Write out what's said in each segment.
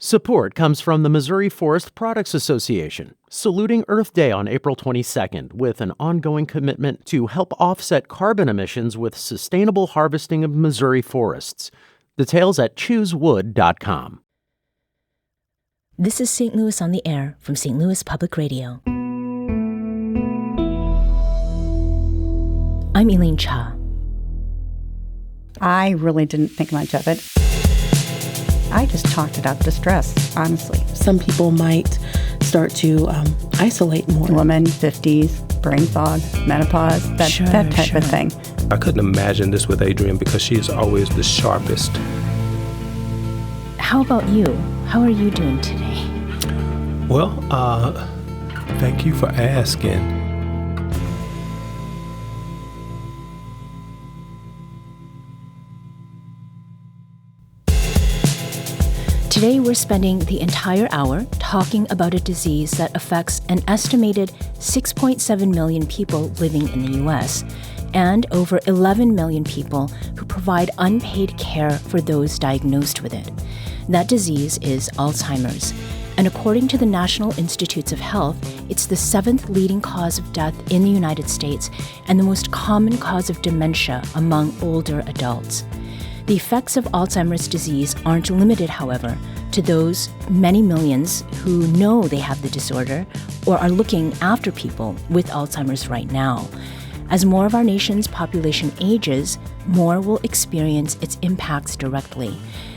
Support comes from the Missouri Forest Products Association, saluting Earth Day on April 22nd with an ongoing commitment to help offset carbon emissions with sustainable harvesting of Missouri forests. Details at choosewood.com. This is St. Louis on the Air from St. Louis Public Radio. I'm Elaine Cha. I really didn't think much of it. I just talked it out to stress, honestly. Some people might start to isolate more. Women, 50s, brain fog, menopause, that type of thing. I couldn't imagine this with Adrienne because she is always the sharpest. How about you? How are you doing today? Well, thank you for asking. Today, we're spending the entire hour talking about a disease that affects an estimated 6.7 million people living in the U.S. and over 11 million people who provide unpaid care for those diagnosed with it. That disease is Alzheimer's. And according to the National Institutes of Health, it's the 7th leading cause of death in the United States and the most common cause of dementia among older adults. The effects of Alzheimer's disease aren't limited, however, to those many millions who know they have the disorder or are looking after people with Alzheimer's right now. As more of our nation's population ages, more will experience its impacts directly.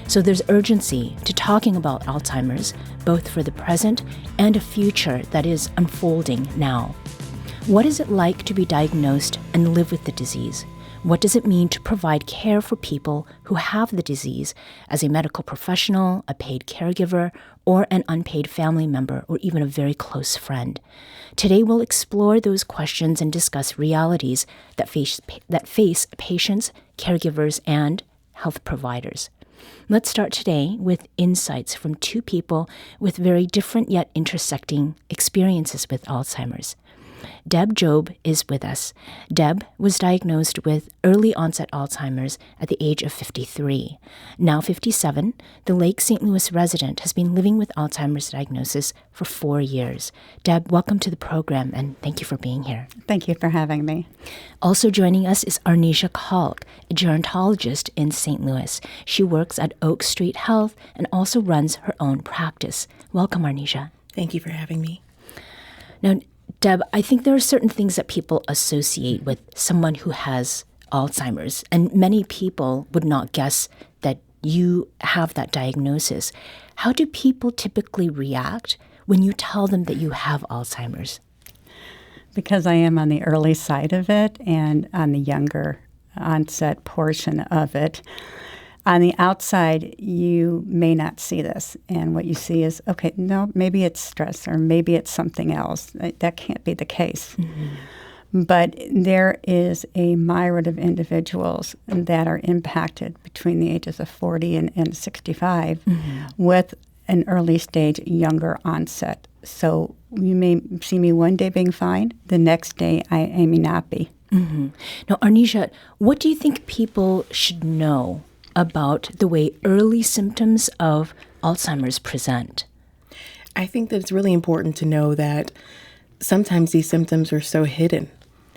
So there's urgency to talking about Alzheimer's, both for the present and a future that is unfolding now. What is it like to be diagnosed and live with the disease? What does it mean to provide care for people who have the disease as a medical professional, a paid caregiver, or an unpaid family member, or even a very close friend? Today, we'll explore those questions and discuss realities that face patients, caregivers, and health providers. Let's start today with insights from two people with very different yet intersecting experiences with Alzheimer's. Deb Job is with us. Deb was diagnosed with early onset Alzheimer's at the age of 53. Now 57, the Lake St. Louis resident has been living with Alzheimer's diagnosis for 4 years. Deb, welcome to the program, and thank you for being here. Thank you for having me. Also joining us is Arnisha Kalk, a gerontologist in St. Louis. She works at Oak Street Health and also runs her own practice. Welcome, Arnisha. Thank you for having me. Now, Deb, I think there are certain things that people associate with someone who has Alzheimer's, and many people would not guess that you have that diagnosis. How do people typically react when you tell them that you have Alzheimer's? Because I am on the early side of it and on the younger onset portion of it. On the outside, you may not see this, and what you see is, okay, no, maybe it's stress or maybe it's something else. That can't be the case. Mm-hmm. But there is a myriad of individuals that are impacted between the ages of 40 and 65 with an early stage younger onset. So you may see me one day being fine, the next day I may not be. Mm-hmm. Now, Arnisha, what do you think people should know about the way early symptoms of Alzheimer's present? I think that it's really important to know that sometimes these symptoms are so hidden.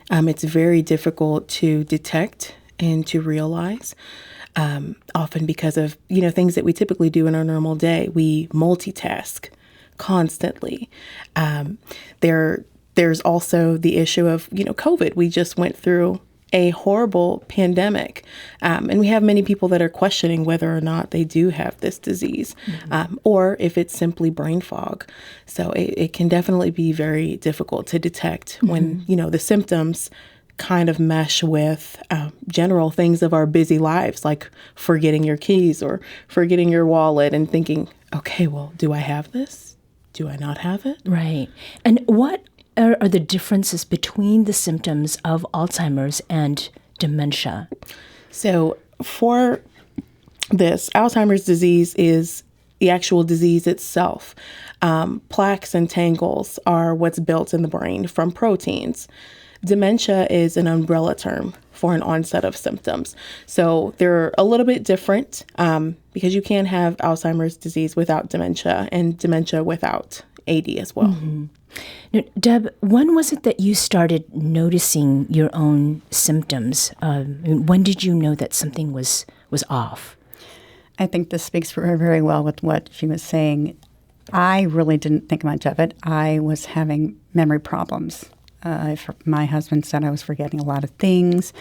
It's very difficult to detect and to realize, often because of, things that we typically do in our normal day. We multitask constantly. There's also the issue of, COVID. We just went through a horrible pandemic. And we have many people that are questioning whether or not they do have this disease, or if it's simply brain fog. So it can definitely be very difficult to detect when, the symptoms kind of mesh with general things of our busy lives, like forgetting your keys or forgetting your wallet and thinking, okay, well, do I have this? Do I not have it? Right. And what are the differences between the symptoms of Alzheimer's and dementia? So for this, Alzheimer's disease is the actual disease itself. Plaques and tangles are what's built in the brain from proteins. Dementia is an umbrella term for an onset of symptoms. So they're a little bit different because you can have Alzheimer's disease without dementia and dementia without AD as well. Now, Deb, when was it that you started noticing your own symptoms? When did you know that something was off? I think this speaks for her very well with what she was saying. I really didn't think much of it. I was having memory problems. My husband said I was forgetting a lot of things.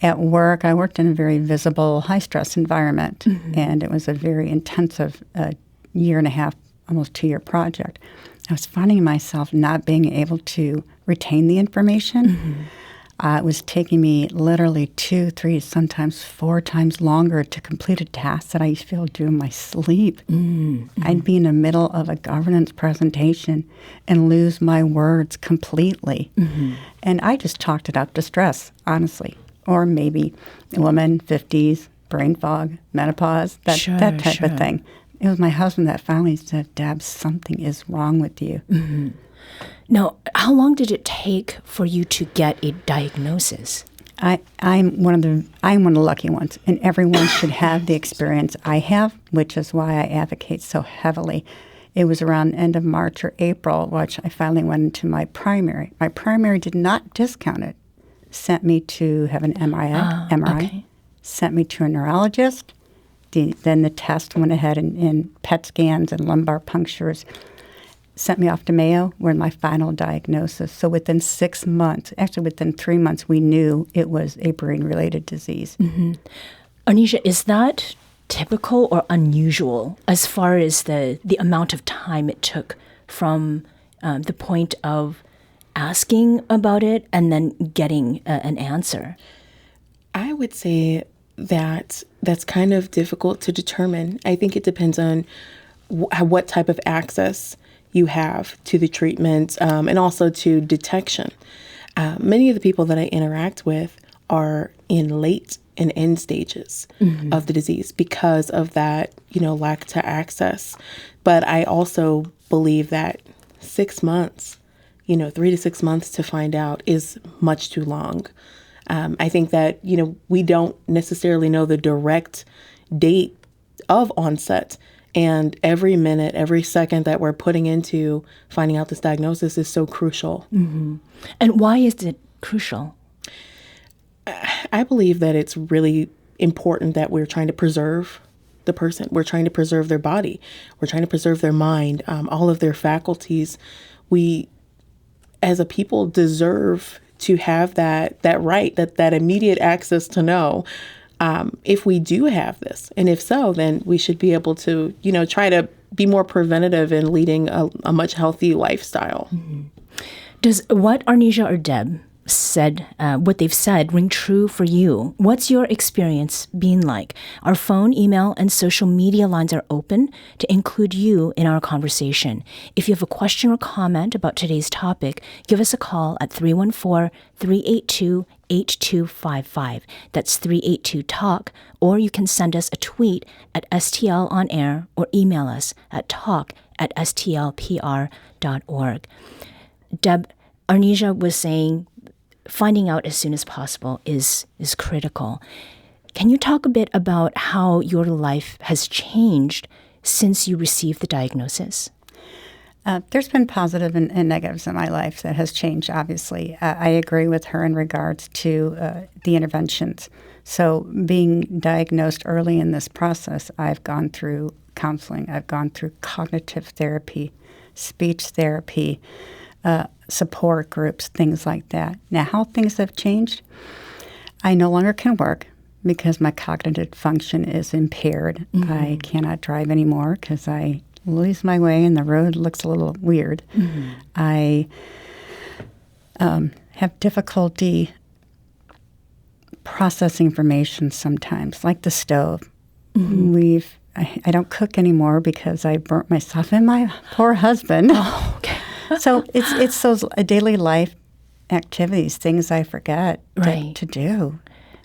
At work, I worked in a very visible, high-stress environment, and it was a very intensive year and a half, almost 2-year project. I was finding myself not being able to retain the information. It was taking me literally 2, 3, sometimes 4 times longer to complete a task that I used to be able to do in my sleep. I'd be in the middle of a governance presentation and lose my words completely. And I just chalked it up to stress, honestly. Or maybe a woman, 50s, brain fog, menopause, that type of thing. It was my husband that finally said, Deb, something is wrong with you. Now, how long did it take for you to get a diagnosis? I'm one of the lucky ones, and everyone should have the experience I have, which is why I advocate so heavily. It was around end of March or April, which I finally went into my primary. My primary did not discount it. Sent me to have an MRI, sent me to a neurologist. Then the test went ahead and PET scans and lumbar punctures. Sent me off to Mayo, where my final diagnosis. So within 6 months, actually within 3 months, we knew it was a brain-related disease. Arnisha, is that typical or unusual as far as the amount of time it took from the point of asking about it and then getting an answer? I would say that that's kind of difficult to determine. I think it depends on what type of access you have to the treatment and also to detection. Many of the people that I interact with are in late and end stages of the disease because of that, lack to access. But I also believe that 6 months, 3 to 6 months to find out is much too long. I think that, we don't necessarily know the direct date of onset. And every minute, every second that we're putting into finding out this diagnosis is so crucial. And why is it crucial? I believe that it's really important that we're trying to preserve the person. We're trying to preserve their body. We're trying to preserve their mind, all of their faculties. We, as a people, deserve to have that right, that immediate access to know if we do have this. And if so, then we should be able to, try to be more preventative in leading a much healthy lifestyle. Does what Arnisha or Deb said, what they've said, ring true for you? What's your experience been like? Our phone, email, and social media lines are open to include you in our conversation. If you have a question or comment about today's topic, give us a call at 314-382-8255. That's 382-TALK, or you can send us a tweet at STL on air or email us at talk@stlpr.org. Deb, Arnisha was saying finding out as soon as possible is critical. Can you talk a bit about how your life has changed since you received the diagnosis? There's been positive and negatives in my life that has changed, obviously. I agree with her in regards to the interventions. So being diagnosed early in this process, I've gone through counseling. I've gone through cognitive therapy, speech therapy, support groups, things like that. Now, how things have changed, I no longer can work because my cognitive function is impaired. I cannot drive anymore because I lose my way and the road looks a little weird. I have difficulty processing information sometimes, like the stove. I don't cook anymore because I burnt myself and my poor husband. Oh, okay. So it's those daily life activities, things I forget to do.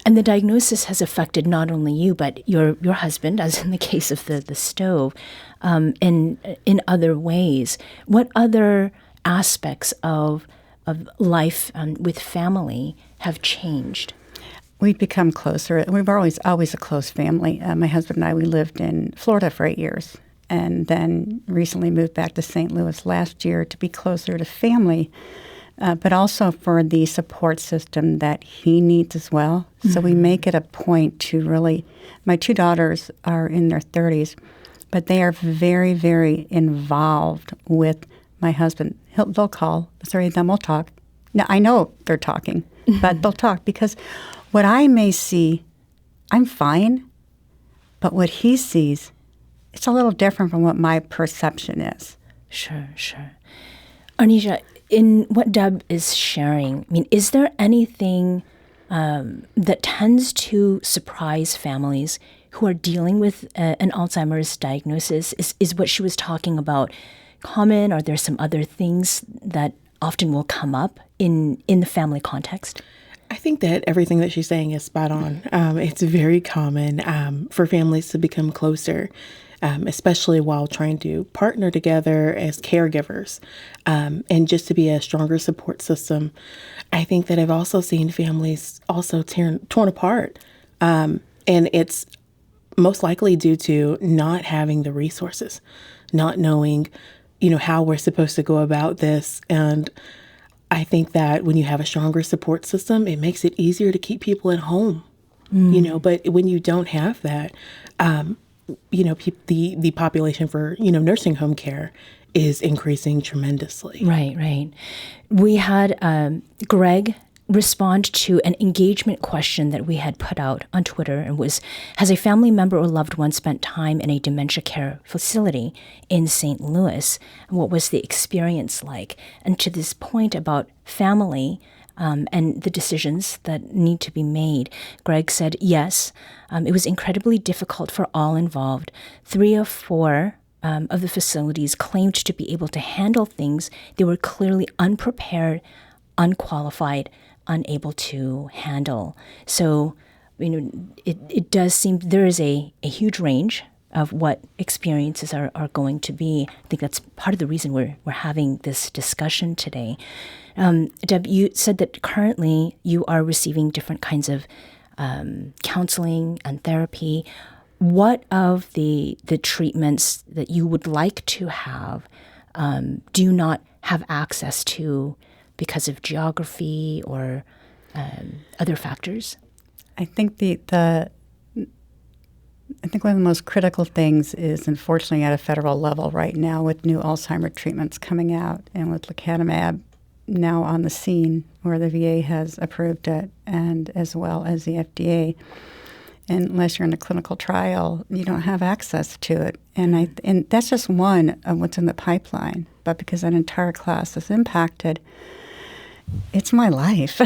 And the diagnosis has affected not only you, but your husband, as in the case of the stove, in other ways. What other aspects of of life with family have changed? We've become closer. We've always a close family. My husband and I, we lived in Florida for 8 years, and then recently moved back to St. Louis last year to be closer to family, but also for the support system that he needs as well. So we make it a point to really, my 2 daughters are in their 30s, but they are very, very involved with my husband. They'll call, sorry, then we'll talk. Now, I know they're talking, but they'll talk because what I may see, I'm fine, but what he sees, it's a little different from what my perception is. Sure. Arnisha, in what Deb is sharing, I mean, is there anything that tends to surprise families who are dealing with an Alzheimer's diagnosis? Is what she was talking about common? Are there some other things that often will come up in the family context? I think that everything that she's saying is spot on. It's very common for families to become closer, especially while trying to partner together as caregivers, and just to be a stronger support system. I think that I've also seen families also torn apart, and it's most likely due to not having the resources, not knowing, how we're supposed to go about this. And I think that when you have a stronger support system, it makes it easier to keep people at home, but when you don't have that, the population for, nursing home care is increasing tremendously. Right. We had Greg respond to an engagement question that we had put out on Twitter, and was, has a family member or loved one spent time in a dementia care facility in St. Louis? And what was the experience like? And to this point about family and the decisions that need to be made, Greg said, yes, it was incredibly difficult for all involved. 3 of 4 of the facilities claimed to be able to handle things. They were clearly unprepared, unqualified, unable to handle. So, it does seem there is a huge range of what experiences are going to be. I think that's part of the reason we're having this discussion today. Deb, you said that currently you are receiving different kinds of counseling and therapy. What of the treatments that you would like to have do you not have access to because of geography or other factors? I think I think one of the most critical things is, unfortunately, at a federal level right now, with new Alzheimer treatments coming out and with lecanemab now on the scene, where the VA has approved it, and as well as the FDA. And unless you're in a clinical trial, you don't have access to it. And that's just one of what's in the pipeline. But because that entire class is impacted, it's my life.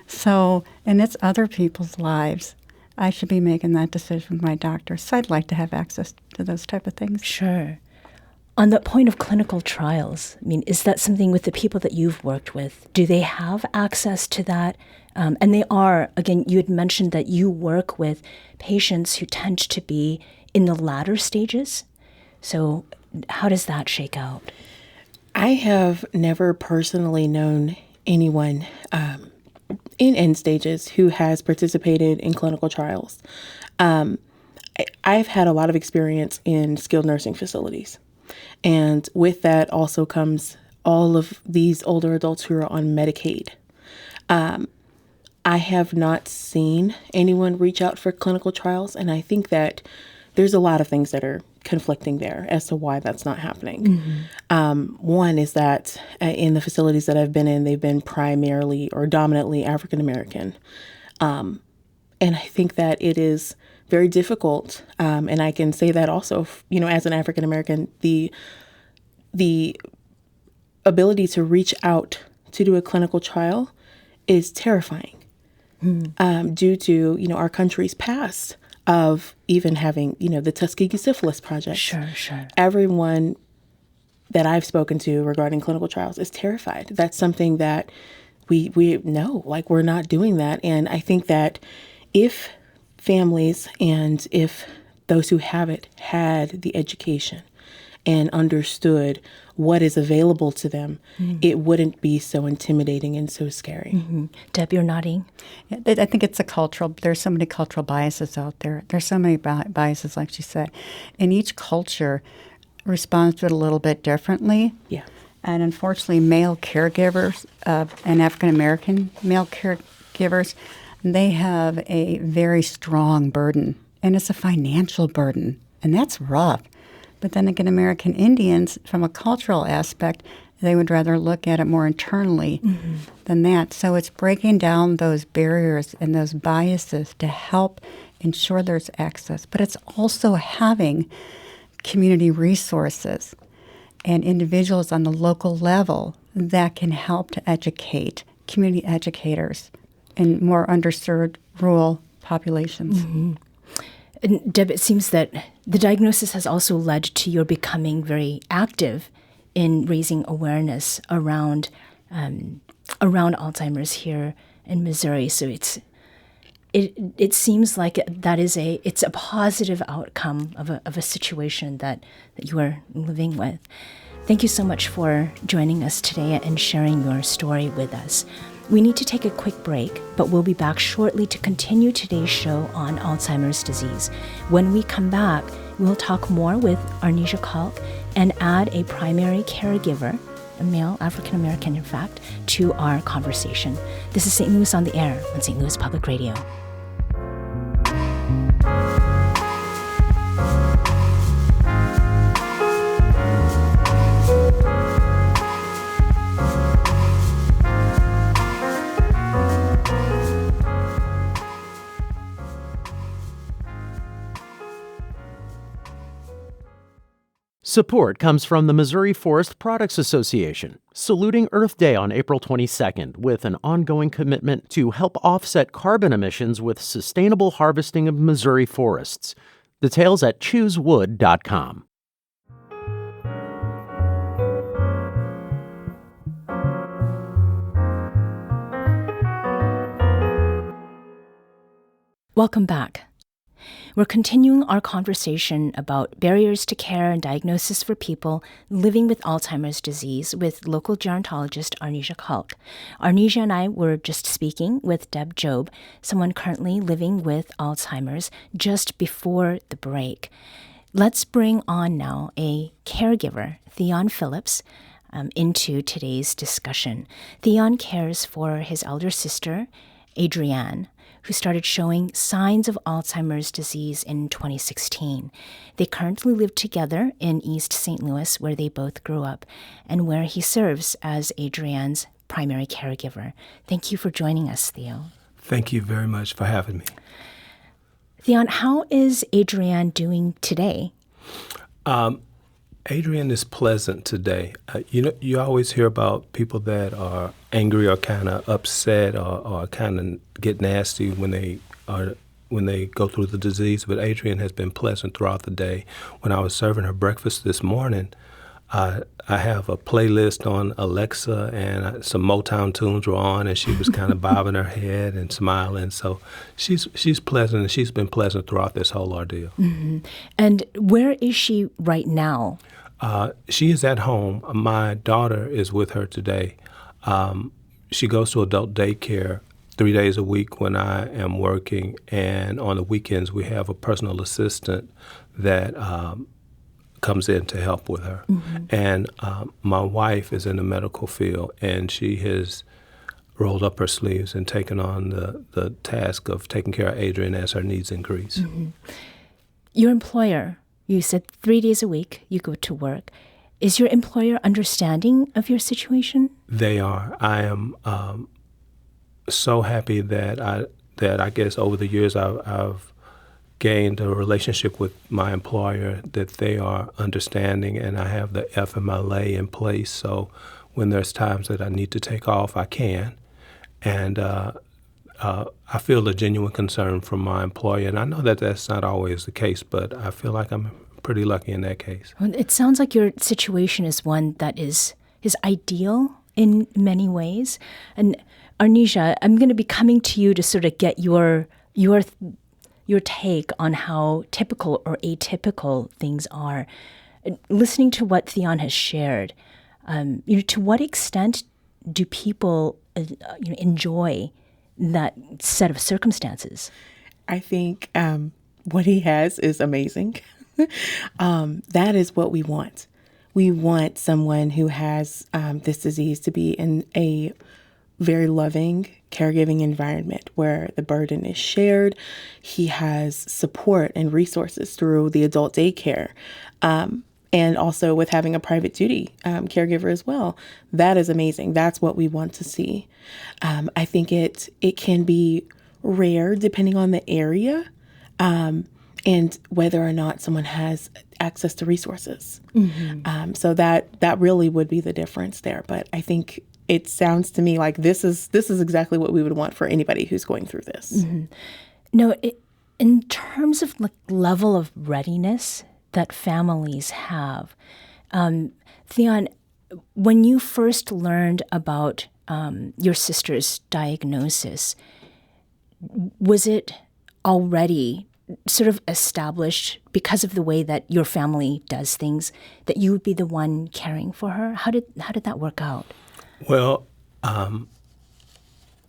So, and it's other people's lives. I should be making that decision with my doctor. So I'd like to have access to those type of things. Sure. On the point of clinical trials, I mean, is that something with the people that you've worked with? Do they have access to that? And they are, again, you had mentioned that you work with patients who tend to be in the latter stages. So how does that shake out? I have never personally known anyone in end stages who has participated in clinical trials. I've had a lot of experience in skilled nursing facilities. And with that also comes all of these older adults who are on Medicaid. I have not seen anyone reach out for clinical trials, and I think that there's a lot of things that are conflicting there as to why that's not happening. Mm-hmm. One is that in the facilities that I've been in, they've been primarily or dominantly African American. And I think that it is very difficult. And I can say that also, as an African American, the ability to reach out to do a clinical trial is terrifying. Due to, our country's past of even having, the Tuskegee Syphilis Project. Sure. Everyone that I've spoken to regarding clinical trials is terrified. That's something that we know, we're not doing that. And I think that if families and if those who have it had the education and understood what is available to them, it wouldn't be so intimidating and so scary. Deb, you're nodding. Yeah, I think there's so many cultural biases out there. There's so many biases, like she said. And each culture responds to it a little bit differently. Yeah. And unfortunately, male caregivers and African-American male caregivers, they have a very strong burden, and it's a financial burden, and that's rough. But then again, American Indians, from a cultural aspect, they would rather look at it more internally than that. So it's breaking down those barriers and those biases to help ensure there's access. But it's also having community resources and individuals on the local level that can help to educate, community educators in more underserved rural populations. And Deb, it seems that the diagnosis has also led to your becoming very active in raising awareness around Alzheimer's here in Missouri. So it seems like it's a positive outcome of a situation that you are living with. Thank you so much for joining us today and sharing your story with us. We need to take a quick break, but we'll be back shortly to continue today's show on Alzheimer's disease. When we come back, we'll talk more with Arnesia Kalk and add a primary caregiver, a male African-American in fact, to our conversation. This is St. Louis on the Air on St. Louis Public Radio. Support comes from the Missouri Forest Products Association, saluting Earth Day on April 22nd with an ongoing commitment to help offset carbon emissions with sustainable harvesting of Missouri forests. Details at choosewood.com. Welcome back. We're continuing our conversation about barriers to care and diagnosis for people living with Alzheimer's disease with local gerontologist Arnesia Kalk. Arnesia and I were just speaking with Deb Job, someone currently living with Alzheimer's, just before the break. Let's bring on now a caregiver, Theon Phillips, into today's discussion. Theon cares for his elder sister, Adrienne, who started showing signs of Alzheimer's disease in 2016. They currently live together in East St. Louis, where they both grew up, and where he serves as Adrienne's primary caregiver. Thank you for joining us, Theo. Thank you very much for having me. Theon, how is Adrienne doing today? Adrienne is pleasant today. You always hear about people that are angry or kind of upset or kind of get nasty when they go through the disease. But Adrienne has been pleasant throughout the day. When I was serving her breakfast this morning, I have a playlist on Alexa, and some Motown tunes were on, and she was kind of bobbing her head and smiling. So she's pleasant, and she's been pleasant throughout this whole ordeal. Mm-hmm. And where is she right now? She is at home. My daughter is with her today. She goes to adult daycare 3 days a week when I am working, and on the weekends we have a personal assistant that comes in to help with her. Mm-hmm. And my wife is in the medical field, and she has rolled up her sleeves and taken on the task of taking care of Adrienne as her needs increase. Mm-hmm. Your employer, you said 3 days a week you go to work. Is your employer understanding of your situation? They are. I am so happy that I guess over the years I've gained a relationship with my employer, that they are understanding, and I have the FMLA in place. So when there's times that I need to take off, I can. And I feel a genuine concern from my employer. And I know that that's not always the case, but I feel like I'm pretty lucky in that case. Well, it sounds like your situation is one that is ideal in many ways. And Arnesia, I'm going to be coming to you to sort of get your take on how typical or atypical things are. Listening to what Theon has shared, to what extent do people enjoy that set of circumstances? I think what he has is amazing. That is what we want. We want someone who has this disease to be in a very loving, caregiving environment where the burden is shared. He has support and resources through the adult daycare, and also with having a private duty caregiver as well. That is amazing. That's what we want to see. I think it can be rare depending on the area, and whether or not someone has access to resources. So that really would be the difference there. But I think it sounds to me like this is exactly what we would want for anybody who's going through this. No, in terms of level of readiness that families have, Theon, when you first learned about your sister's diagnosis, was it already sort of established because of the way that your family does things that you would be the one caring for her? How did that work out? Well,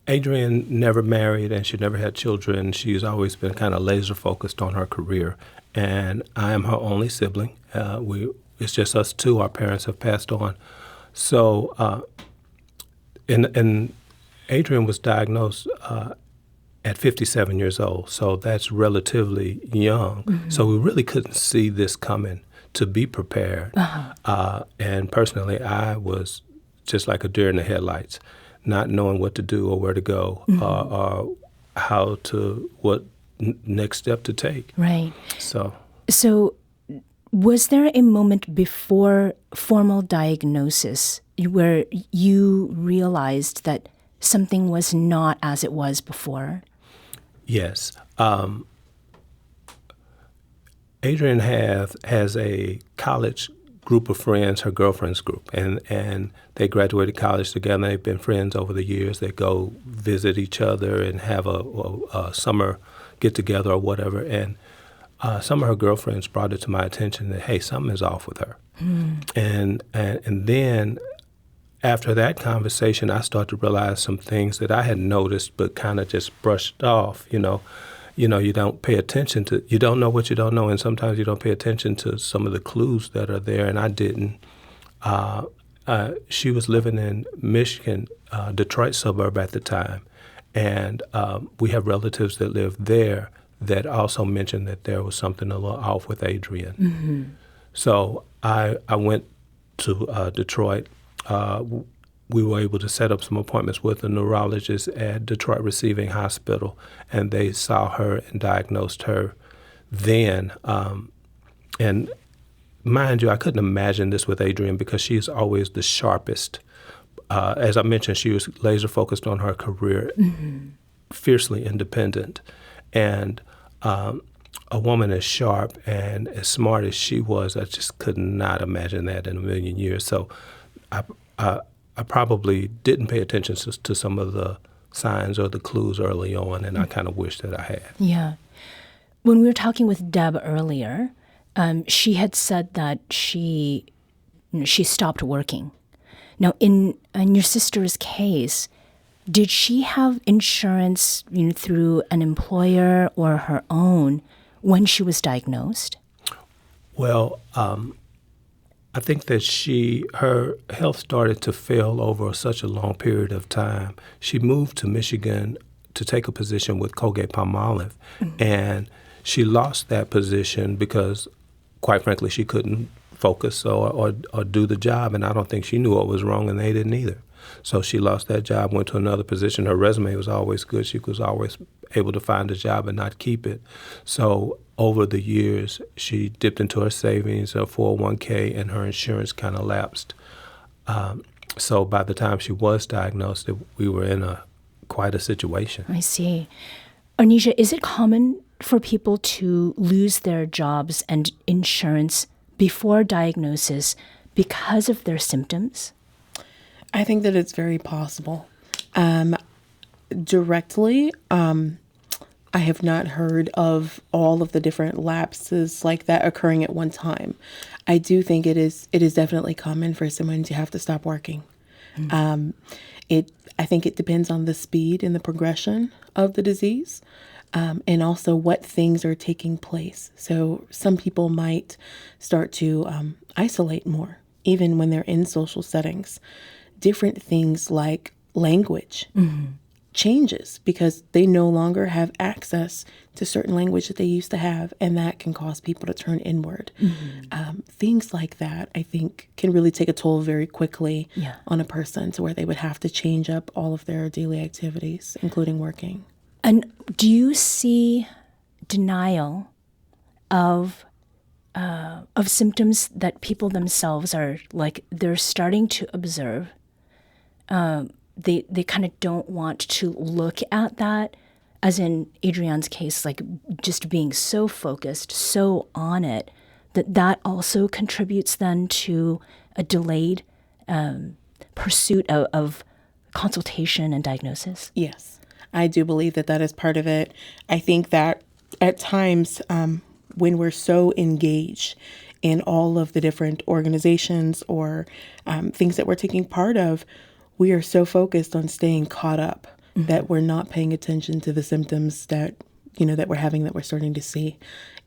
Adrienne never married and she never had children. She's always been kind of laser focused on her career. And I am her only sibling. It's just us two. Our parents have passed on. So, and Adrienne was diagnosed at 57 years old. So that's relatively young. So we really couldn't see this coming to be prepared. And personally, I was just like a deer in the headlights, not knowing what to do or where to go, or what next step to take. Right. So was there a moment before formal diagnosis where you realized that something was not as it was before? Yes. Adrienne has a college group of friends, her girlfriend's group, and they graduated college together. They've been friends over the years. They go visit each other and have a summer get-together or whatever. And some of her girlfriends brought it to my attention that, hey, something is off with her. And then after that conversation, I started to realize some things that I had noticed but kind of just brushed off, you don't pay attention to, you don't know what you don't know, and sometimes you don't pay attention to some of the clues that are there, and I didn't. She was living in Michigan, Detroit suburb at the time, and we have relatives that live there that also mentioned that there was something a little off with Adrienne. So I went to Detroit. We were able to set up some appointments with a neurologist at Detroit Receiving Hospital, and they saw her and diagnosed her then. And mind you, I couldn't imagine this with Adrienne because she's always the sharpest. As I mentioned, she was laser focused on her career, fiercely independent. And a woman as sharp and as smart as she was, I just could not imagine that in a million years. So I probably didn't pay attention to some of the signs or the clues early on, and I kind of wish that I had. Yeah. When we were talking with Deb earlier, she had said that she stopped working. Now, in your sister's case, did she have insurance through an employer or her own when she was diagnosed? Well, I think that her health started to fail over such a long period of time. She moved to Michigan to take a position with Colgate-Palmolive, and she lost that position because, quite frankly, she couldn't focus or do the job, and I don't think she knew what was wrong, and they didn't either. So she lost that job, went to another position. Her resume was always good. She was always able to find a job and not keep it. So over the years, she dipped into her savings, her 401k, and her insurance kind of lapsed. So by the time she was diagnosed, we were in quite a situation. I see. Arnesia, is it common for people to lose their jobs and insurance before diagnosis because of their symptoms? I think that it's very possible. Directly, I have not heard of all of the different lapses like that occurring at one time. I do think it is definitely common for someone to have to stop working. I think it depends on the speed and the progression of the disease, and also what things are taking place. So some people might start to isolate more, even when they're in social settings. Different things like language changes because they no longer have access to certain language that they used to have, and that can cause people to turn inward. Things like that, I think, can really take a toll very quickly on a person to where they would have to change up all of their daily activities, including working. And do you see denial of symptoms that people themselves are like they're starting to observe? They kind of don't want to look at that, as in Adrienne's case, like just being so focused, so on it, that also contributes then to a delayed pursuit of consultation and diagnosis? Yes, I do believe that is part of it. I think that at times when we're so engaged in all of the different organizations or things that we're taking part of, we are so focused on staying caught up that we're not paying attention to the symptoms that we're having, that we're starting to see.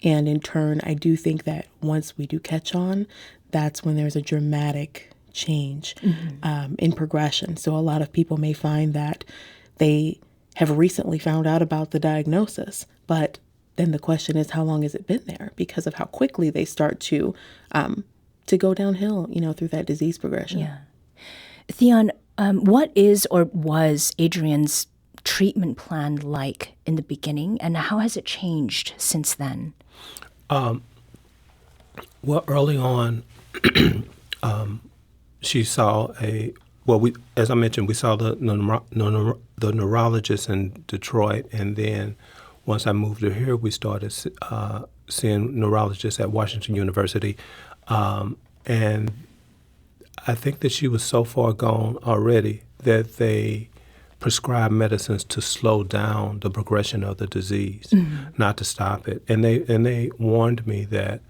And in turn, I do think that once we do catch on, that's when there's a dramatic change in progression. So a lot of people may find that they have recently found out about the diagnosis, but then the question is, how long has it been there? Because of how quickly they start to go downhill, through that disease progression. Yeah. Theon, what is or was Adrienne's treatment plan like in the beginning, and how has it changed since then? Well, early on, she saw as I mentioned, we saw the neurologist in Detroit, and then once I moved her here, we started seeing neurologists at Washington University, and I think that she was so far gone already that they prescribed medicines to slow down the progression of the disease, not to stop it. And they warned me that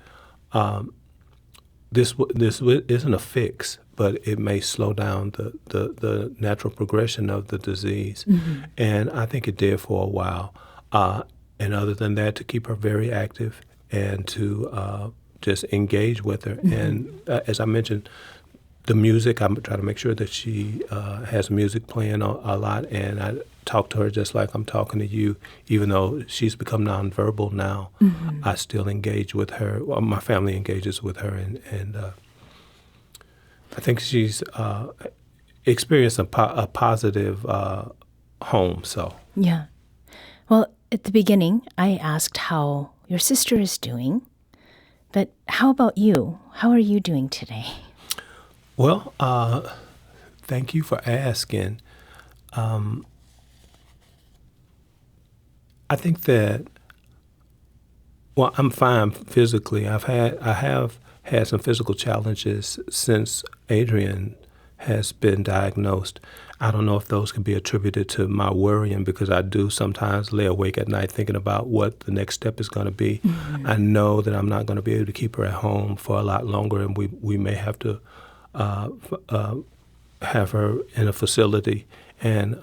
this isn't a fix, but it may slow down the natural progression of the disease. And I think it did for a while. And other than that, to keep her very active and to just engage with her. And as I mentioned, the music, I try to make sure that she has music playing a lot, and I talk to her just like I'm talking to you. Even though she's become nonverbal now, I still engage with her. Well, my family engages with her, and I think she's experienced a positive home. So yeah. Well, at the beginning, I asked how your sister is doing, but how about you? How are you doing today? Well, thank you for asking. I think that, well, I'm fine physically. I have had some physical challenges since Adrienne has been diagnosed. I don't know if those can be attributed to my worrying, because I do sometimes lay awake at night thinking about what the next step is going to be. I know that I'm not going to be able to keep her at home for a lot longer, and we may have to have her in a facility, and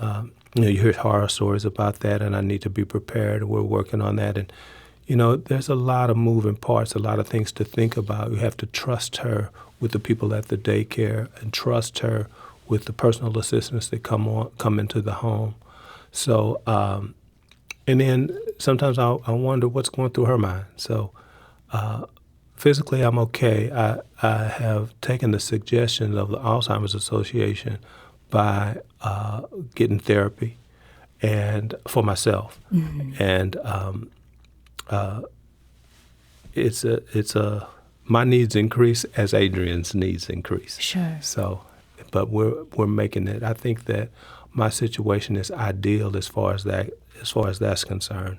you hear horror stories about that, and I need to be prepared. We're working on that, and there's a lot of moving parts, a lot of things to think about. You have to trust her with the people at the daycare, and trust her with the personal assistants that come into the home. So, and then sometimes I wonder what's going through her mind. So. Physically, I'm okay. I have taken the suggestions of the Alzheimer's Association by getting therapy, and for myself, and my needs increase as Adrienne's needs increase. Sure. So, but we're making it. I think that my situation is ideal as far as that's concerned,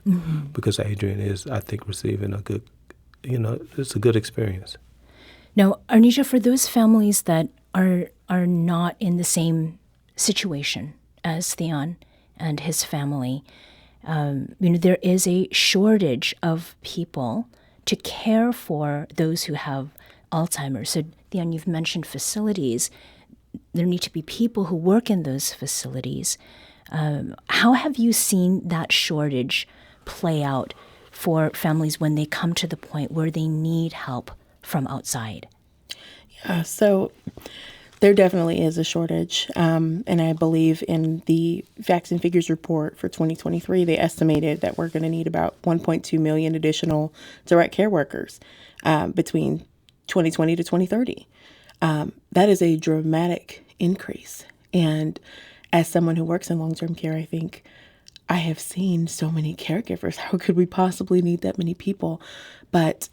because Adrienne is, I think, receiving a good. It's a good experience. Now, Arnisha, for those families that are not in the same situation as Theon and his family, There is a shortage of people to care for those who have Alzheimer's. So, Theon, you've mentioned facilities. There need to be people who work in those facilities. How have you seen that shortage play out for families when they come to the point where they need help from outside? So there definitely is a shortage. And I believe in the Facts and Figures report for 2023, they estimated that we're going to need about 1.2 million additional direct care workers between 2020 to 2030. That is a dramatic increase. And as someone who works in long-term care, I think I have seen so many caregivers. How could we possibly need that many people? But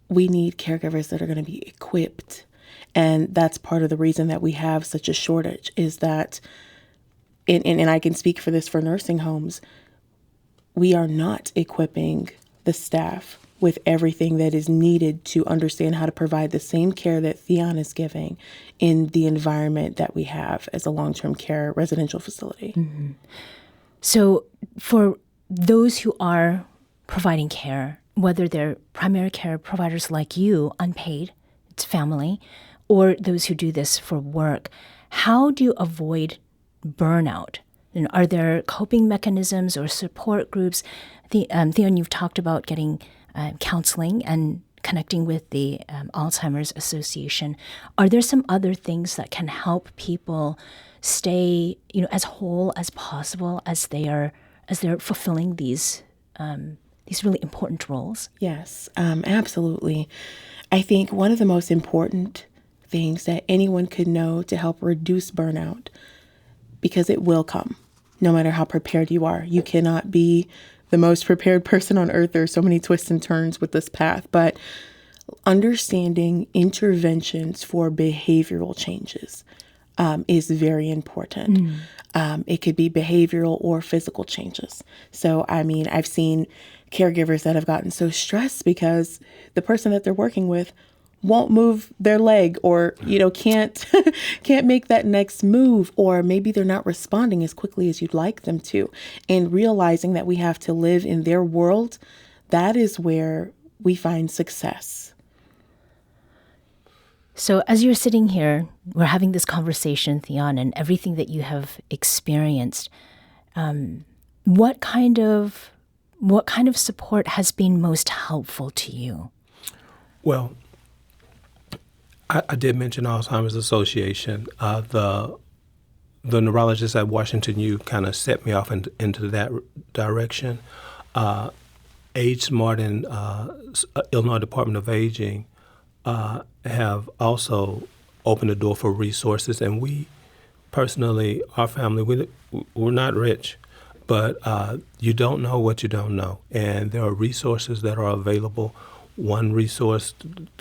we need caregivers that are going to be equipped. And that's part of the reason that we have such a shortage is that, and I can speak for this for nursing homes, we are not equipping the staff with everything that is needed to understand how to provide the same care that Theon is giving in the environment that we have as a long-term care residential facility. Mm-hmm. So for those who are providing care, whether they're primary care providers like you, unpaid, it's family, or those who do this for work, how do you avoid burnout? And are there coping mechanisms or support groups? Theon, you've talked about getting counseling and connecting with the Alzheimer's Association. Are there some other things that can help people stay, as whole as possible as they're fulfilling these really important roles? Yes, absolutely. I think one of the most important things that anyone could know to help reduce burnout, because it will come, no matter how prepared you are. You cannot be the most prepared person on earth. There are so many twists and turns with this path, but understanding interventions for behavioral changes is very important. It could be behavioral or physical changes. So, I've seen caregivers that have gotten so stressed because the person that they're working with won't move their leg or, can't make that next move, or maybe they're not responding as quickly as you'd like them to. And realizing that we have to live in their world, that is where we find success. So as you're sitting here, we're having this conversation, Theon, and everything that you have experienced, what kind of support has been most helpful to you? Well, I did mention Alzheimer's Association. The neurologist at Washington U kind of set me off into that direction. Age Smart and Illinois Department of Aging have also opened the door for resources. And we personally, our family, we're not rich, but you don't know what you don't know. And there are resources that are available. One resource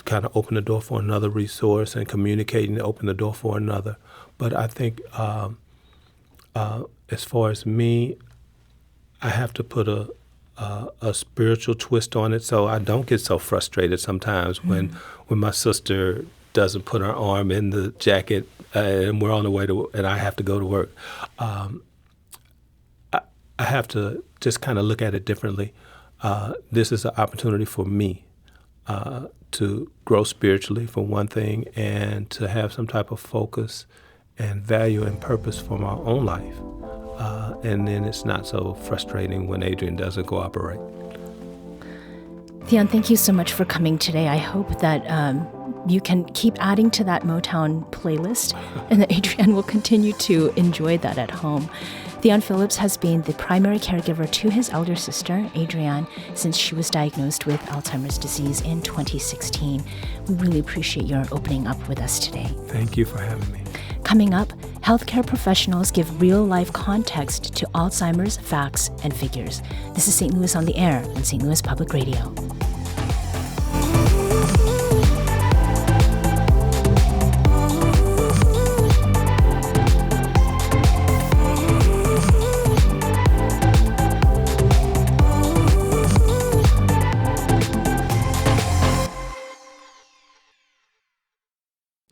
kind of open the door for another resource, and communicating to open the door for another. But I think as far as me, I have to put a spiritual twist on it, so I don't get so frustrated sometimes when my sister doesn't put her arm in the jacket and we're on the way to, and I have to go to work. I have to just kind of look at it differently. This is an opportunity for me to grow spiritually, for one thing, and to have some type of focus and value and purpose for my own life. And then it's not so frustrating when Adrian doesn't cooperate. Theon, thank you so much for coming today. I hope that you can keep adding to that Motown playlist and that Adrian will continue to enjoy that at home. Theon Phillips has been the primary caregiver to his elder sister, Adrienne, since she was diagnosed with Alzheimer's disease in 2016. We really appreciate your opening up with us today. Thank you for having me. Coming up, healthcare professionals give real-life context to Alzheimer's facts and figures. This is St. Louis on the Air on St. Louis Public Radio.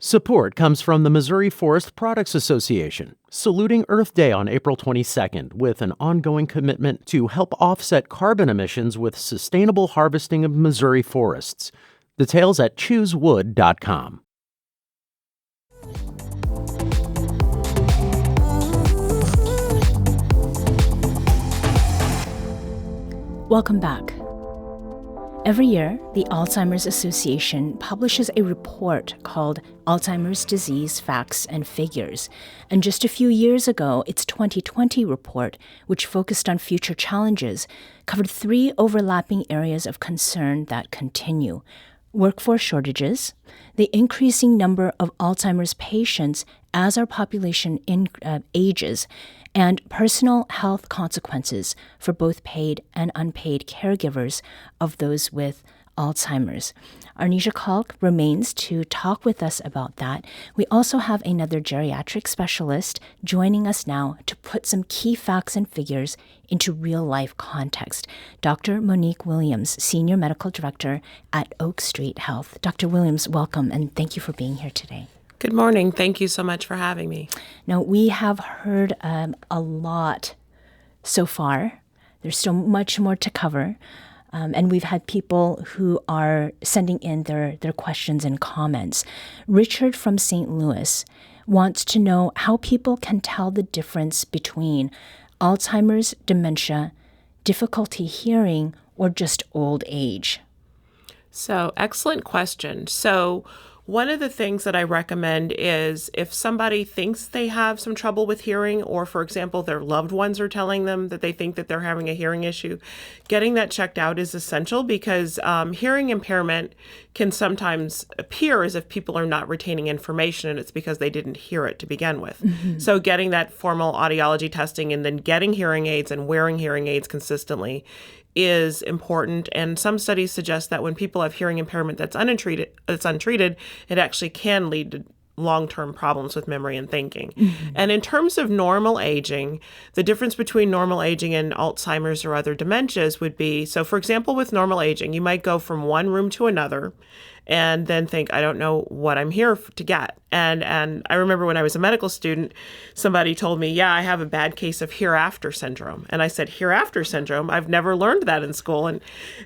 Support comes from the Missouri Forest Products Association, saluting Earth Day on April 22nd with an ongoing commitment to help offset carbon emissions with sustainable harvesting of Missouri forests. Details at choosewood.com. Welcome back. Every year, the Alzheimer's Association publishes a report called Alzheimer's Disease Facts and Figures. And just a few years ago, its 2020 report, which focused on future challenges, covered 3 overlapping areas of concern that continue: workforce shortages, the increasing number of Alzheimer's patients as our population ages, and personal health consequences for both paid and unpaid caregivers of those with Alzheimer's. Arnisha Kalk remains to talk with us about that. We also have another geriatric specialist joining us now to put some key facts and figures into real-life context. Dr. Monique Williams, Senior Medical Director at Oak Street Health. Dr. Williams, welcome, and thank you for being here today. Good morning. Thank you so much for having me. Now, we have heard a lot so far. There's still much more to cover. And we've had people who are sending in their questions and comments. Richard from St. Louis wants to know how people can tell the difference between Alzheimer's, dementia, difficulty hearing, or just old age. So, excellent question. So, one of the things that I recommend is if somebody thinks they have some trouble with hearing, or for example, their loved ones are telling them that they think that they're having a hearing issue, getting that checked out is essential because hearing impairment can sometimes appear as if people are not retaining information and it's because they didn't hear it to begin with. Mm-hmm. So getting that formal audiology testing and then getting hearing aids and wearing hearing aids consistently is important, and some studies suggest that when people have hearing impairment that's untreated, it actually can lead to long-term problems with memory and thinking. Mm-hmm. And in terms of normal aging, the difference between normal aging and Alzheimer's or other dementias would be, so for example, with normal aging, you might go from one room to another and then think, I don't know what I'm here to get. And I remember when I was a medical student, somebody told me, yeah, I have a bad case of hereafter syndrome. And I said, hereafter syndrome? I've never learned that in school. And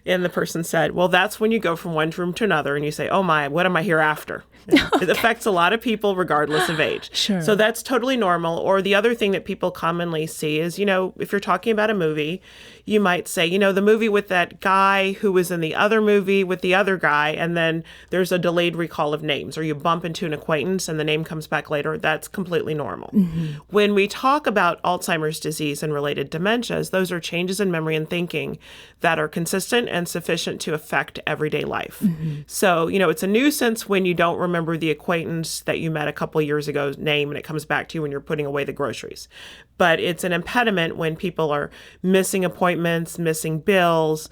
the person said, well, that's when you go from one room to another and you say, oh my, what am I hereafter? Okay. It affects a lot of people regardless of age. Sure. So that's totally normal. Or the other thing that people commonly see is, if you're talking about a movie, you might say, the movie with that guy who was in the other movie with the other guy, and then there's a delayed recall of names, or you bump into an acquaintance and the name comes back later. That's completely normal. Mm-hmm. When we talk about Alzheimer's disease and related dementias, those are changes in memory and thinking that are consistent and sufficient to affect everyday life. Mm-hmm. So, it's a nuisance when you don't remember the acquaintance that you met a couple of years ago's name and it comes back to you when you're putting away the groceries. But it's an impediment when people are missing appointments, missing bills,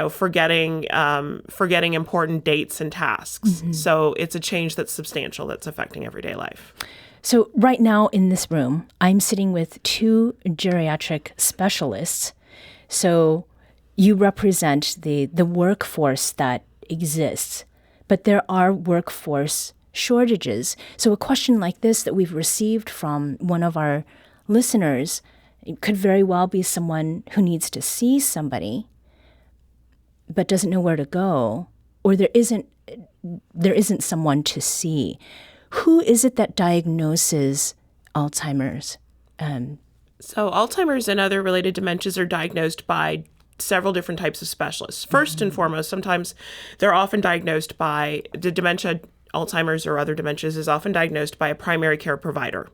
forgetting important dates and tasks. Mm-hmm. So it's a change that's substantial, that's affecting everyday life. So right now in this room, I'm sitting with 2 geriatric specialists. So you represent the workforce that exists, but there are workforce shortages. So a question like this that we've received from one of our listeners, it could very well be someone who needs to see somebody but doesn't know where to go, or there isn't someone to see. Who is it that diagnoses Alzheimer's? So Alzheimer's and other related dementias are diagnosed by several different types of specialists. First and foremost, sometimes they're often diagnosed by the dementia. Alzheimer's or other dementias is often diagnosed by a primary care provider.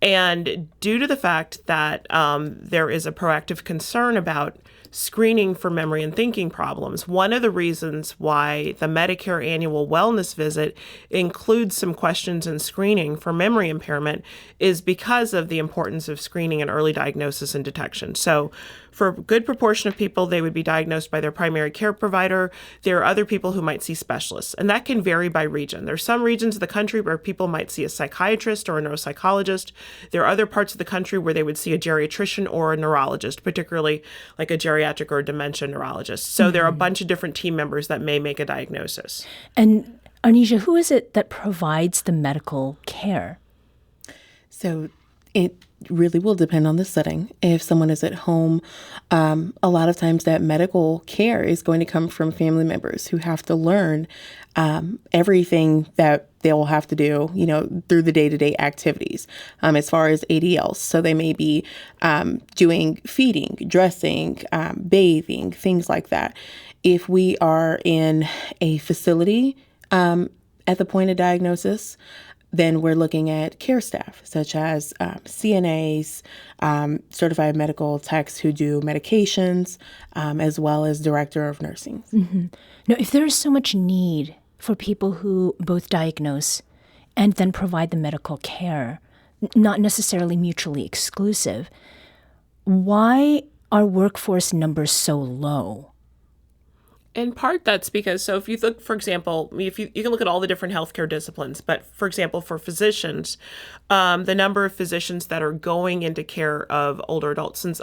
And due to the fact that there is a proactive concern about screening for memory and thinking problems, one of the reasons why the Medicare annual wellness visit includes some questions and screening for memory impairment is because of the importance of screening and early diagnosis and detection. So for a good proportion of people, they would be diagnosed by their primary care provider. There are other people who might see specialists, and that can vary by region. There are some regions of the country where people might see a psychiatrist or a neuropsychologist. There are other parts of the country where they would see a geriatrician or a neurologist, particularly like a geriatric or a dementia neurologist. So there are a bunch of different team members that may make a diagnosis. And Arnesia, who is it that provides the medical care? So it really will depend on the setting. If someone is at home, a lot of times that medical care is going to come from family members who have to learn everything that they will have to do, through the day-to-day activities as far as ADLs. So they may be doing feeding, dressing, bathing, things like that. If we are in a facility at the point of diagnosis, then we're looking at care staff, such as CNAs, certified medical techs who do medications, as well as director of nursing. Mm-hmm. Now, if there is so much need for people who both diagnose and then provide the medical care, not necessarily mutually exclusive, why are workforce numbers so low? In part, that's because, so if you look, for example, if you can look at all the different healthcare disciplines, but for example, for physicians, the number of physicians that are going into care of older adults, since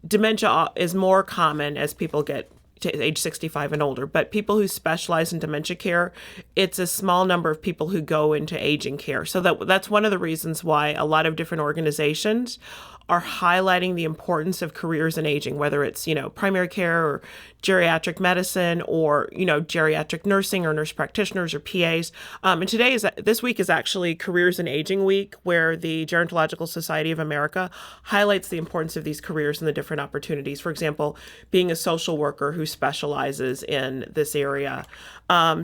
dementia is more common as people get to age 65 and older, but people who specialize in dementia care, it's a small number of people who go into aging care. So that's one of the reasons why a lot of different organizations are highlighting the importance of careers in aging, whether it's, primary care or geriatric medicine or, geriatric nursing or nurse practitioners or PAs. And this week is actually Careers in Aging Week, where the Gerontological Society of America highlights the importance of these careers and the different opportunities. For example, being a social worker who specializes in this area.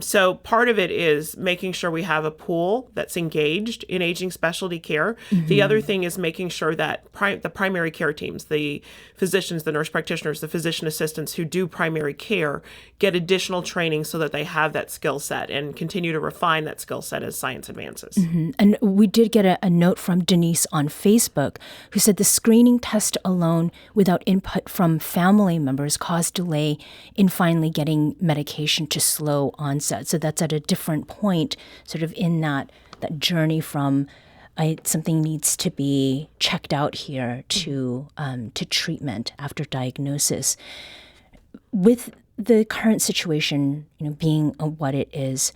So part of it is making sure we have a pool that's engaged in aging specialty care. Mm-hmm. The other thing is making sure that the primary care teams, the physicians, the nurse practitioners, the physician assistants who do primary care get additional training so that they have that skill set and continue to refine that skill set as science advances. Mm-hmm. And we did get a note from Denise on Facebook who said the screening test alone without input from family members caused delay in finally getting medication to slow onset. So that's at a different point, sort of in that journey from something needs to be checked out here to treatment after diagnosis. With the current situation, being what it is,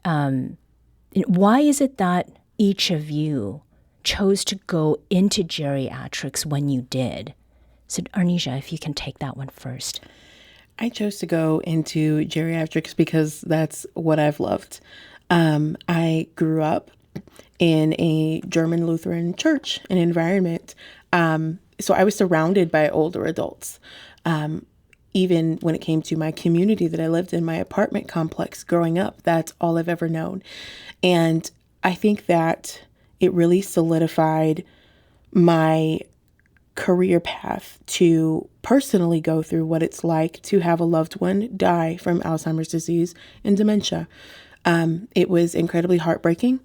why is it that each of you chose to go into geriatrics when you did? So, Arnesia, if you can take that one first. I chose to go into geriatrics because that's what I've loved. I grew up in a German Lutheran church, an environment. So I was surrounded by older adults. Even when it came to my community that I lived in, my apartment complex growing up, that's all I've ever known. And I think that it really solidified my career path to personally go through what it's like to have a loved one die from Alzheimer's disease and dementia. It was incredibly heartbreaking.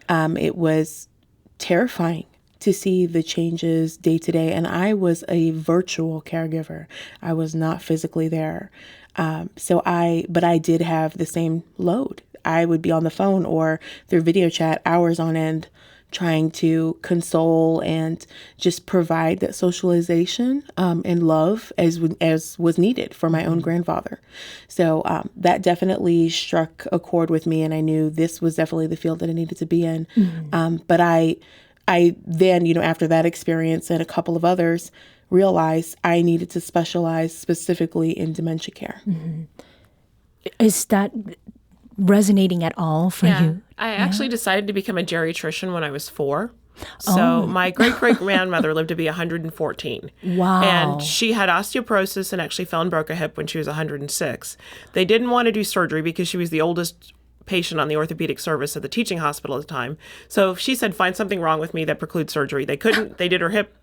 It was terrifying to see the changes day to day. And I was a virtual caregiver. I was not physically there. But I did have the same load. I would be on the phone or through video chat hours on end, trying to console and just provide that socialization and love as was needed for my own grandfather. So that definitely struck a chord with me, and I knew this was definitely the field that I needed to be in. Mm-hmm. But I then, after that experience and a couple of others, realized I needed to specialize specifically in dementia care. Mm-hmm. Is that resonating at all for you? I actually decided to become a geriatrician when I was 4. So my great-great-grandmother lived to be 114. Wow. And she had osteoporosis and actually fell and broke a hip when she was 106. They didn't want to do surgery because she was the oldest patient on the orthopedic service at the teaching hospital at the time. So she said, find something wrong with me that precludes surgery. They couldn't. They did her hip,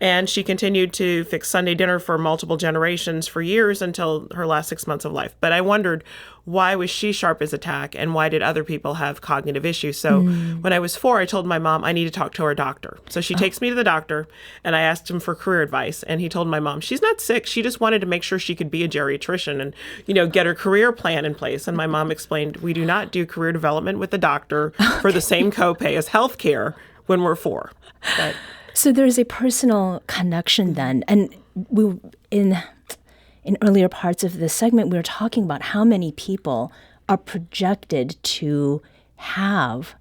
and she continued to fix Sunday dinner for multiple generations for years until her last 6 months of life. But I wondered, why was she sharp as a tack, and why did other people have cognitive issues? So when I was 4, I told my mom I need to talk to our doctor. So she takes me to the doctor, and I asked him for career advice. And he told my mom, she's not sick. She just wanted to make sure she could be a geriatrician and, get her career plan in place. And my mom explained, we do not do career development with the doctor for the same copay as healthcare when we're 4. But, so there's a personal connection then. And we in earlier parts of this segment, we were talking about how many people are projected to have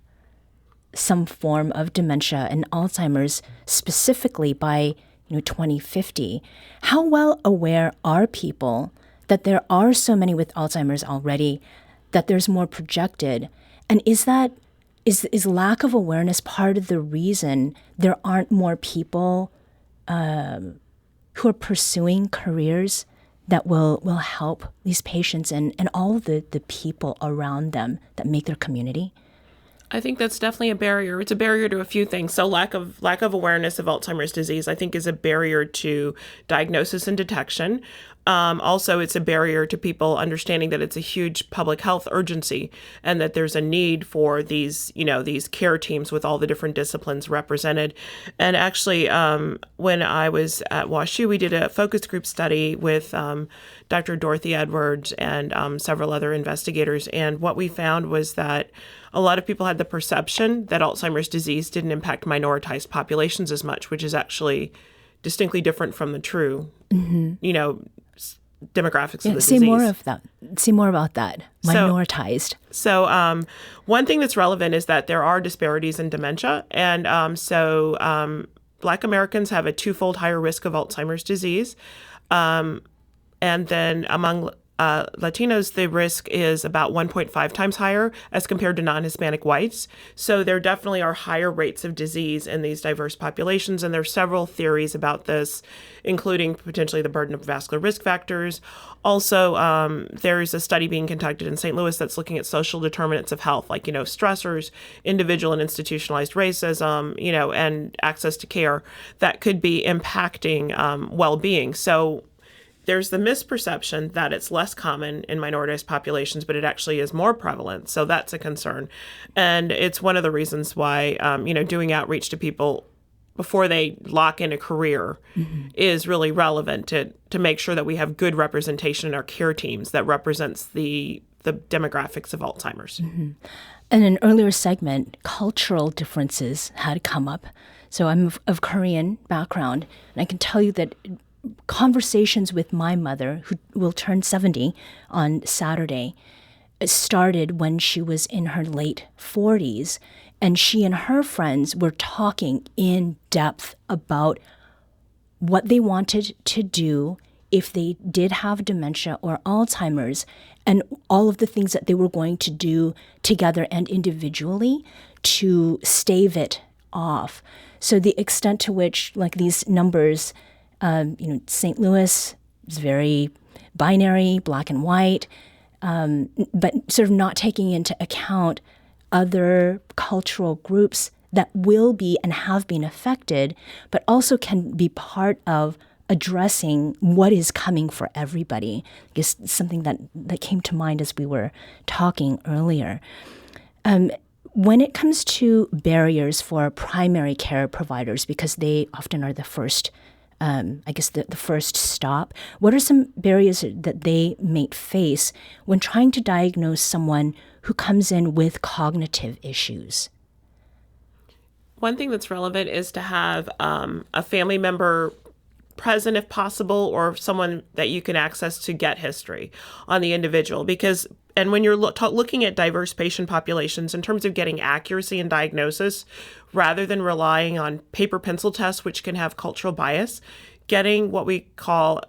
some form of dementia and Alzheimer's specifically by 2050. How well aware are people that there are so many with Alzheimer's already, that there's more projected? And is lack of awareness part of the reason there aren't more people who are pursuing careers that will help these patients and all of the people around them that make their community? I think that's definitely a barrier. It's a barrier to a few things. So lack of awareness of Alzheimer's disease, I think, is a barrier to diagnosis and detection. Also, it's a barrier to people understanding that it's a huge public health urgency and that there's a need for these care teams with all the different disciplines represented. And actually, when I was at WashU, we did a focus group study with Dr. Dorothy Edwards and several other investigators. And what we found was that a lot of people had the perception that Alzheimer's disease didn't impact minoritized populations as much, which is actually distinctly different from the true, demographics of the disease. Say more about that. Minoritized. So one thing that's relevant is that there are disparities in dementia. And Black Americans have a twofold higher risk of Alzheimer's disease. And then among Latinos, the risk is about 1.5 times higher as compared to non-Hispanic whites. So there definitely are higher rates of disease in these diverse populations. And there are several theories about this, including potentially the burden of vascular risk factors. Also, there's a study being conducted in St. Louis that's looking at social determinants of health, like, stressors, individual and institutionalized racism, and access to care that could be impacting well-being. So there's the misperception that it's less common in minoritized populations, but it actually is more prevalent. So that's a concern. And it's one of the reasons why, doing outreach to people before they lock in a career is really relevant to make sure that we have good representation in our care teams that represents the demographics of Alzheimer's. In an earlier segment, cultural differences had come up. So I'm of Korean background, and I can tell you that conversations with my mother, who will turn 70 on Saturday, started when she was in her late 40s. And she and her friends were talking in depth about what they wanted to do if they did have dementia or Alzheimer's, and all of the things that they were going to do together and individually to stave it off. So the extent to which, like, these numbers, St. Louis is very binary, black and white, but sort of not taking into account other cultural groups that will be and have been affected, but also can be part of addressing what is coming for everybody. I guess something that came to mind as we were talking earlier. When it comes to barriers for primary care providers, because they often are the first the first stop, what are some barriers that they may face when trying to diagnose someone who comes in with cognitive issues? One thing that's relevant is to have a family member present if possible, or someone that you can access to get history on the individual. And when you're looking at diverse patient populations in terms of getting accuracy in diagnosis, rather than relying on paper pencil tests, which can have cultural bias, getting what we call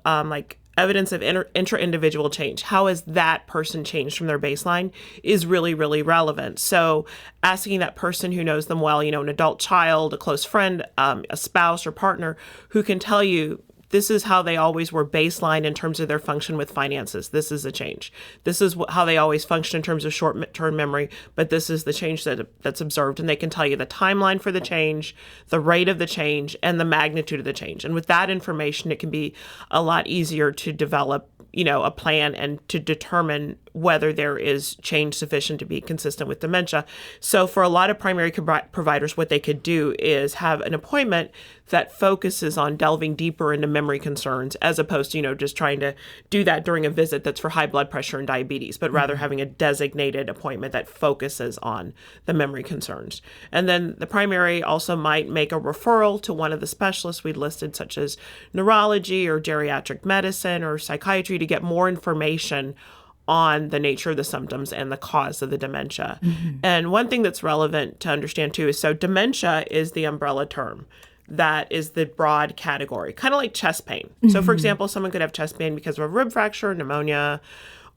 evidence of intra-individual change. How has that person changed from their baseline is really, really relevant. So asking that person who knows them well, an adult child, a close friend, a spouse or partner who can tell you, this is how they always were baseline in terms of their function with finances. This is a change. This is how they always function in terms of short-term memory, but this is the change that's observed. And they can tell you the timeline for the change, the rate of the change, and the magnitude of the change. And with that information, it can be a lot easier to develop, a plan and to determine whether there is change sufficient to be consistent with dementia. So for a lot of primary providers, what they could do is have an appointment that focuses on delving deeper into memory concerns, as opposed to, just trying to do that during a visit that's for high blood pressure and diabetes, but rather having a designated appointment that focuses on the memory concerns. And then the primary also might make a referral to one of the specialists we listed, such as neurology or geriatric medicine or psychiatry, to get more information on the nature of the symptoms and the cause of the dementia. And one thing that's relevant to understand too is so dementia is the umbrella term. That is the broad category, kind of like chest pain. So for example, someone could have chest pain because of a rib fracture, pneumonia,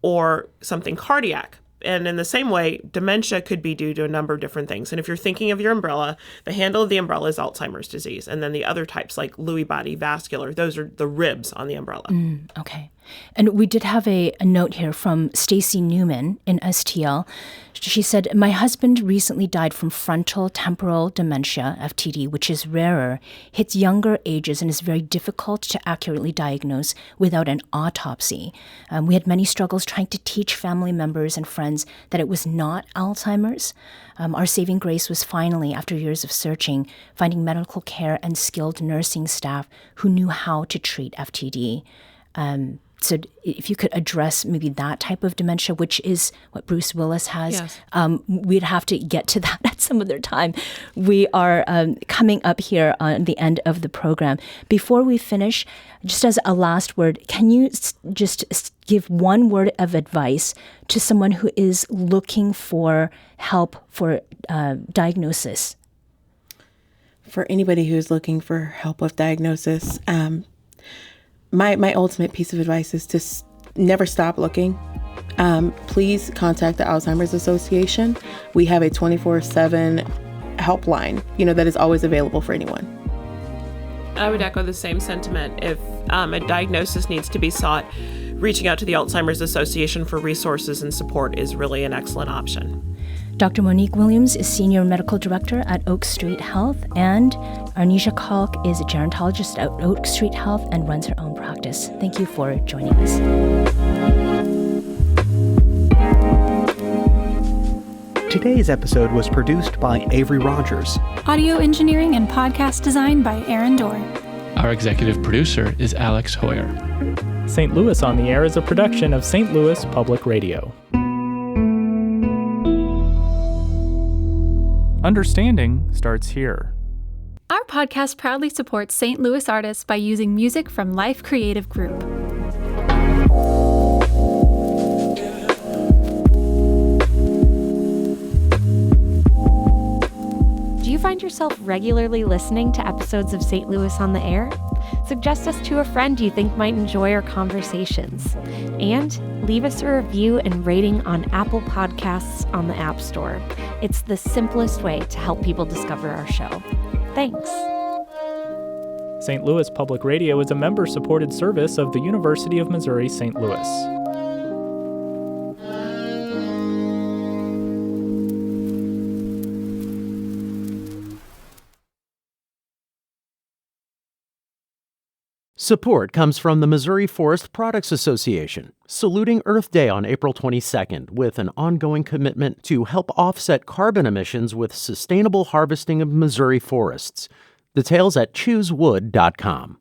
or something cardiac. And in the same way, dementia could be due to a number of different things. And if you're thinking of your umbrella, the handle of the umbrella is Alzheimer's disease. And then the other types like Lewy body, vascular, those are the ribs on the umbrella. Okay. And we did have a note here from Stacy Newman in STL. She said, my husband recently died from frontal temporal dementia, FTD, which is rarer, hits younger ages, and is very difficult to accurately diagnose without an autopsy. We had many struggles trying to teach family members and friends that it was not Alzheimer's. Our saving grace was finally, after years of searching, finding medical care and skilled nursing staff who knew how to treat FTD. So if you could address maybe that type of dementia, which is what Bruce Willis has, Yes. We'd have to get to that at some other time. We are coming up here on the end of the program. Before we finish, just as a last word, can you just give one word of advice to someone who is looking for help for diagnosis? For anybody who's looking for help with diagnosis, my ultimate piece of advice is to never stop looking. Please contact the Alzheimer's Association. We have a 24/7 helpline, that is always available for anyone. I would echo the same sentiment. If a diagnosis needs to be sought, reaching out to the Alzheimer's Association for resources and support is really an excellent option. Dr. Monique Williams is Senior Medical Director at Oak Street Health, and Arnisha Kalk is a gerontologist at Oak Street Health and runs her own practice. Thank you for joining us. Today's episode was produced by Avery Rogers. Audio engineering and podcast design by Aaron Dorr. Our executive producer is Alex Hoyer. St. Louis on the Air is a production of St. Louis Public Radio. Understanding starts here. Our podcast proudly supports St. Louis artists by using music from Life Creative Group. Do you find yourself regularly listening to episodes of St. Louis on the Air? Suggest us to a friend you think might enjoy our conversations. And leave us a review and rating on Apple Podcasts on the App Store. It's the simplest way to help people discover our show. Thanks. St. Louis Public Radio is a member-supported service of the University of Missouri St. Louis. Support comes from the Missouri Forest Products Association, saluting Earth Day on April 22nd with an ongoing commitment to help offset carbon emissions with sustainable harvesting of Missouri forests. Details at choosewood.com.